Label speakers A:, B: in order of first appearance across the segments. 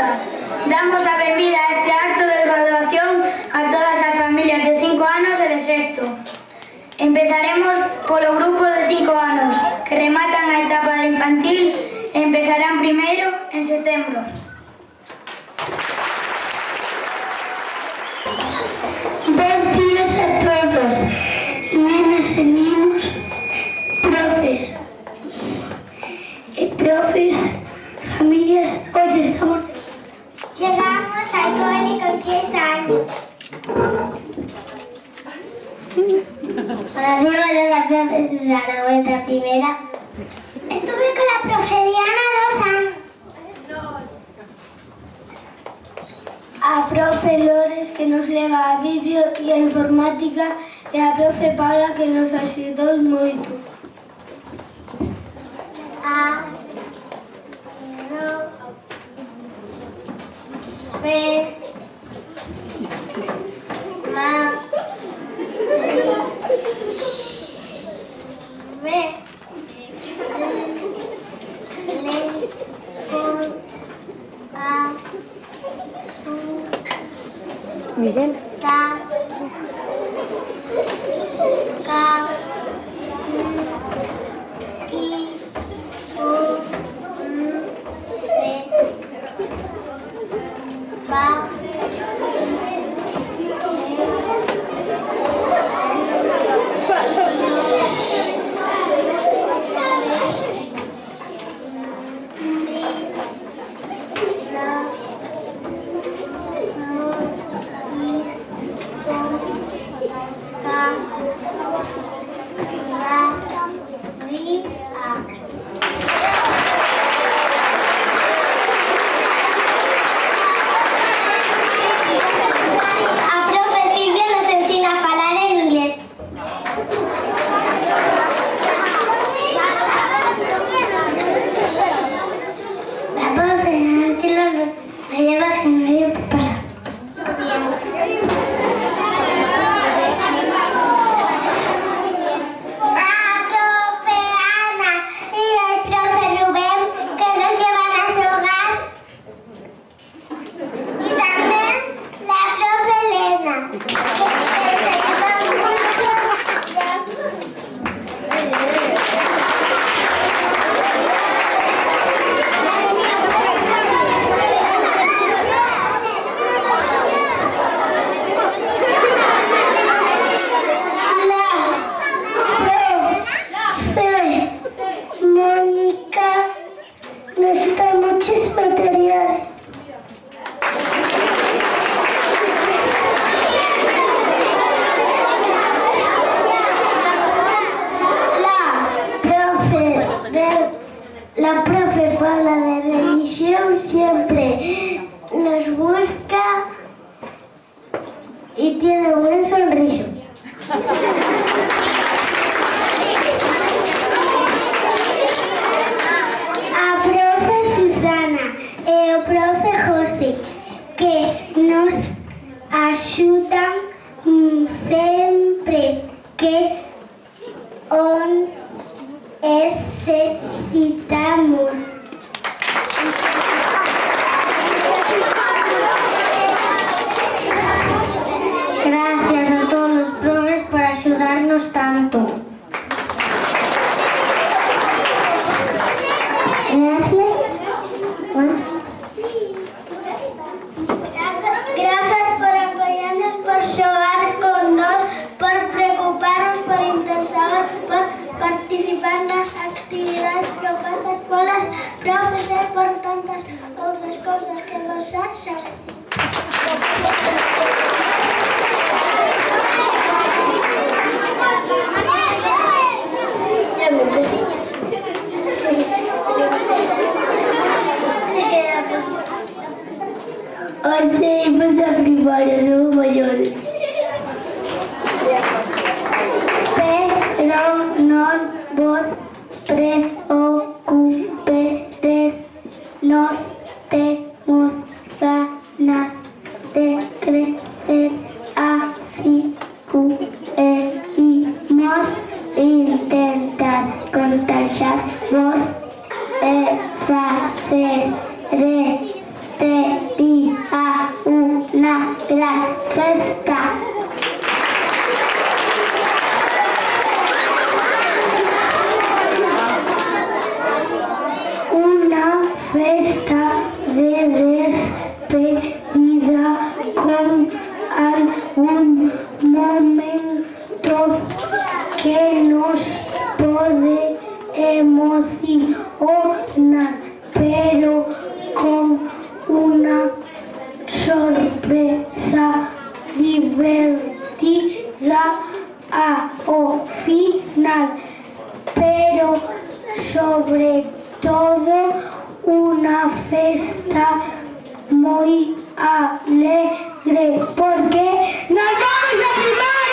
A: todas. Damos a benvida a este acto de graduación a todas as familias de 5 anos e de sexto. Empezaremos polo grupo de 5 anos, que rematan a etapa de infantil e empezarán primeiro en setembro.
B: Bos días a todos, nenas e niños, profes, familias, hoxe estamos...
C: Chegamos al cole con 10 años.
B: Hola, digo yo la profe Susana, vuestra primera.
C: Estuve con la profe Diana 2 años.
B: A profe Lores, que nos leva a vídeo e a informática, e a profe Paula, que nos axudou moito.
D: Miguel. La profe Paula de religión siempre nos busca y tiene un buen sonriso. A profe Susana e o profe José, que nos axudan sempre que necesitamos. Gracias a todos los profes por ayudarnos tanto. Gracias por apoyarnos, por xogar con nós, por preocuparnos, por interesarnos, por participar nas actividades propostas polas profes e por tantas outras cousas que vos xa sabedes. Hoxe imos a primaria, somos maiores. Pero non vos preocupedes, non temos ganas de crecer, así que imos intentar contagiar vos e facer este
B: festa de despedida con algún momento que nos pode emocionar, pero con una sorpresa divertida ao final, pero sobre todo unha festa moi alegre, porque nos vamos a primaria!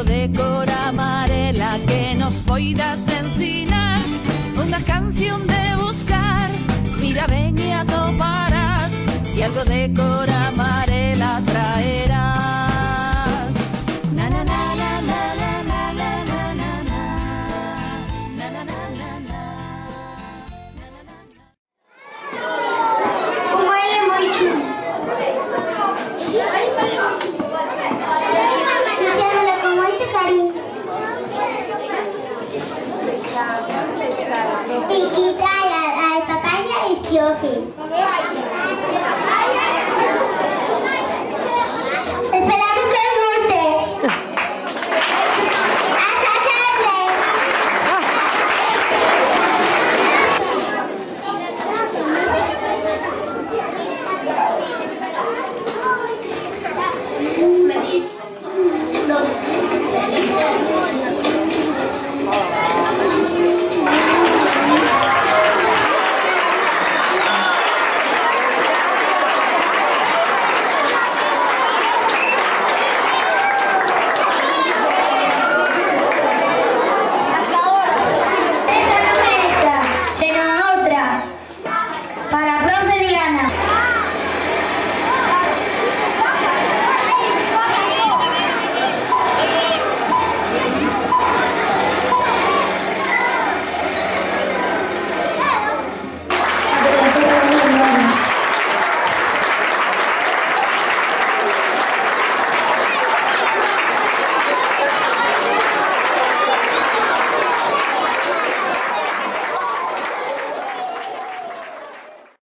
E: algo de cor amarela que nos poidas ensinar, unha canción de buscar, mira ben e atoparás, e algo de cor amarela traerás. Na na na na na na na na na na na na na na.
A: Como ele é moi chulo.
C: Fixémolo con moito cariño. E quitar a papaya e pioje.